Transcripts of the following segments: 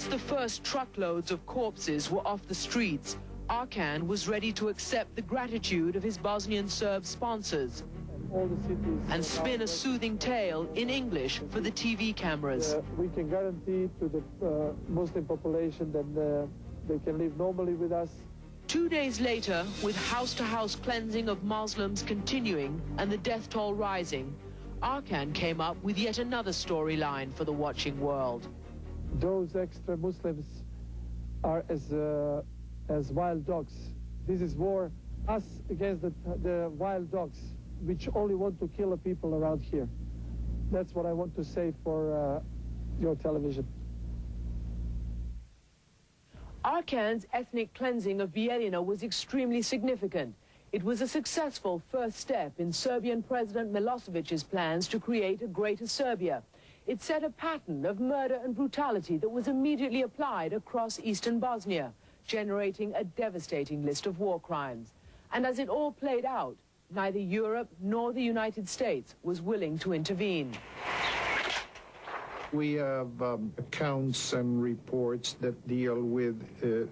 Once the first truckloads of corpses were off the streets, Arkan was ready to accept the gratitude of his Bosnian Serb sponsors and spin a soothing tale in English for the TV cameras. We can guarantee to the Muslim population that they can live normally with us. 2 days later, with house-to-house cleansing of Muslims continuing and the death toll rising, Arkan came up with yet another storyline for the watching world. Those extra Muslims are as wild dogs. This is war, us against the wild dogs, which only want to kill the people around here. That's what I want to say for your television. Arkan's ethnic cleansing of Bijeljina was extremely significant. It was a successful first step in Serbian President Milosevic's plans to create a greater Serbia. It set a pattern of murder and brutality that was immediately applied across eastern Bosnia, generating a devastating list of war crimes. And as it all played out, neither Europe nor the United States was willing to intervene. We have accounts and reports that deal with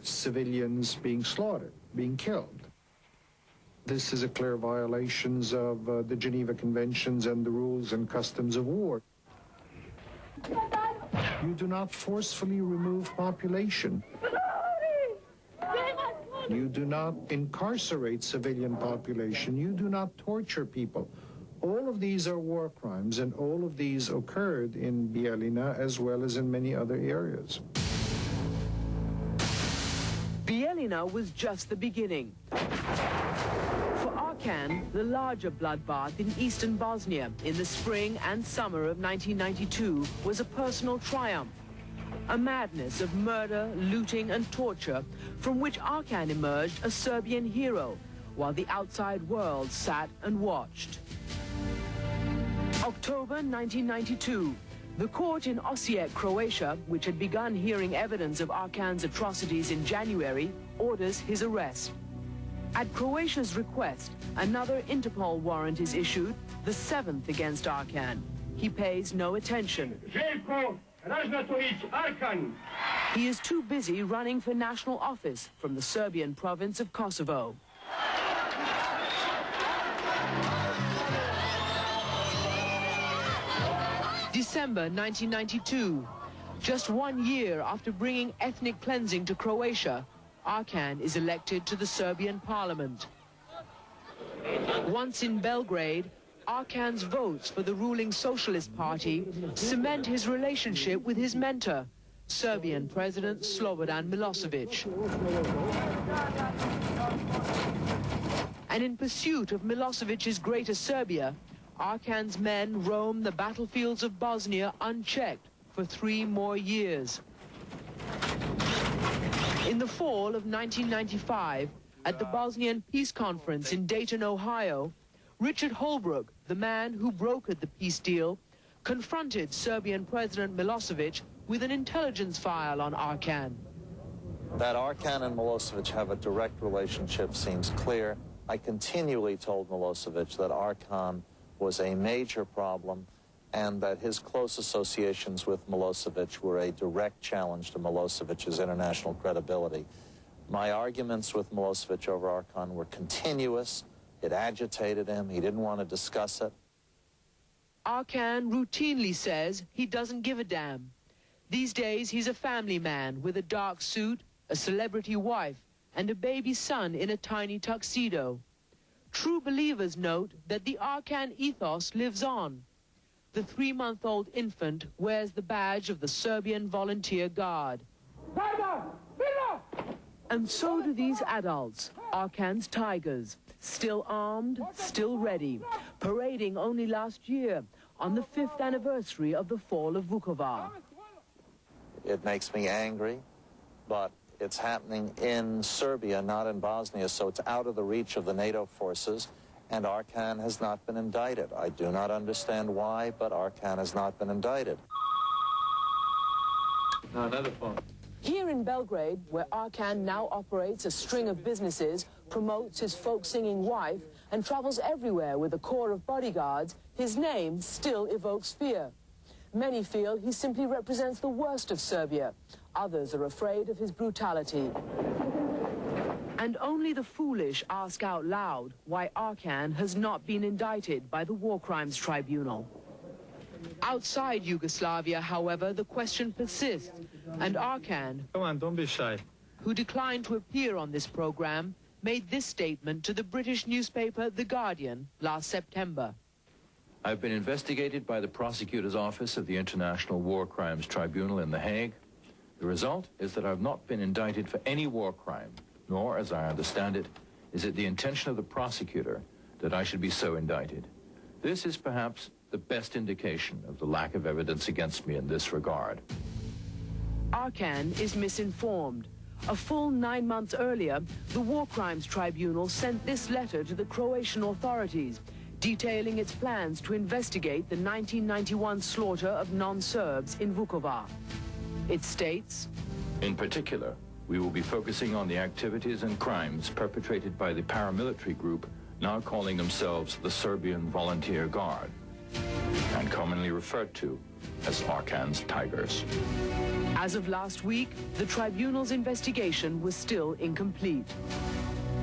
civilians being slaughtered, being killed. This is a clear violation of the Geneva Conventions and the rules and customs of war. You do not forcefully remove population. You do not incarcerate civilian population. You do not torture people. All of these are war crimes, and all of these occurred in Bijeljina as well as in many other areas. Bijeljina was just the beginning. For Arkan, the larger bloodbath in eastern Bosnia in the spring and summer of 1992 was a personal triumph. A madness of murder, looting, and torture from which Arkan emerged a Serbian hero, while the outside world sat and watched. October 1992, the court in Osijek, Croatia, which had begun hearing evidence of Arkan's atrocities in January, orders his arrest. At Croatia's request, another Interpol warrant is issued, the 7th against Arkan. He pays no attention. He is too busy running for national office from the Serbian province of Kosovo. December 1992. Just 1 year after bringing ethnic cleansing to Croatia, Arkan is elected to the Serbian parliament. Once in Belgrade, Arkan's votes for the ruling Socialist Party cement his relationship with his mentor, Serbian President Slobodan Milosevic. And in pursuit of Milosevic's greater Serbia, Arkan's men roam the battlefields of Bosnia unchecked for 3 more years. In the fall of 1995, at the Bosnian Peace Conference in Dayton, Ohio, Richard Holbrooke, the man who brokered the peace deal, confronted Serbian President Milosevic with an intelligence file on Arkan. That Arkan and Milosevic have a direct relationship seems clear. I continually told Milosevic that Arkan was a major problem and that his close associations with Milosevic were a direct challenge to Milosevic's international credibility. My arguments with Milosevic over Arkan were continuous. It agitated him. He didn't want to discuss it. Arkan routinely says he doesn't give a damn. These days, he's a family man with a dark suit, a celebrity wife, and a baby son in a tiny tuxedo. True believers note that the Arkan ethos lives on. The 3-month-old infant wears the badge of the Serbian Volunteer Guard. And so do these adults, Arkan's tigers, still armed, still ready, parading only last year on the 5th anniversary of the fall of Vukovar. It makes me angry, but it's happening in Serbia, not in Bosnia, so it's out of the reach of the NATO forces, and Arkan has not been indicted. I do not understand why, but Arkan has not been indicted. No, another phone. Here in Belgrade, where Arkan now operates a string of businesses, promotes his folk-singing wife, and travels everywhere with a corps of bodyguards, his name still evokes fear. Many feel he simply represents the worst of Serbia, Others are afraid of his brutality. And only the foolish ask out loud why Arkan has not been indicted by the War Crimes Tribunal. Outside Yugoslavia, however, the question persists, and Arkan, Come on, don't be shy. who declined to appear on this program, made this statement to the British newspaper The Guardian last September. I've been investigated by the Prosecutor's Office of the International War Crimes Tribunal in The Hague. The result is that I've not been indicted for any war crime, nor, as I understand it, is it the intention of the prosecutor that I should be so indicted. This is perhaps the best indication of the lack of evidence against me in this regard. Arkan is misinformed. A full 9 months earlier, the War Crimes Tribunal sent this letter to the Croatian authorities, detailing its plans to investigate the 1991 slaughter of non-Serbs in Vukovar. It states, In particular, we will be focusing on the activities and crimes perpetrated by the paramilitary group now calling themselves the Serbian Volunteer Guard, and commonly referred to as Arkan's Tigers. As of last week, the tribunal's investigation was still incomplete.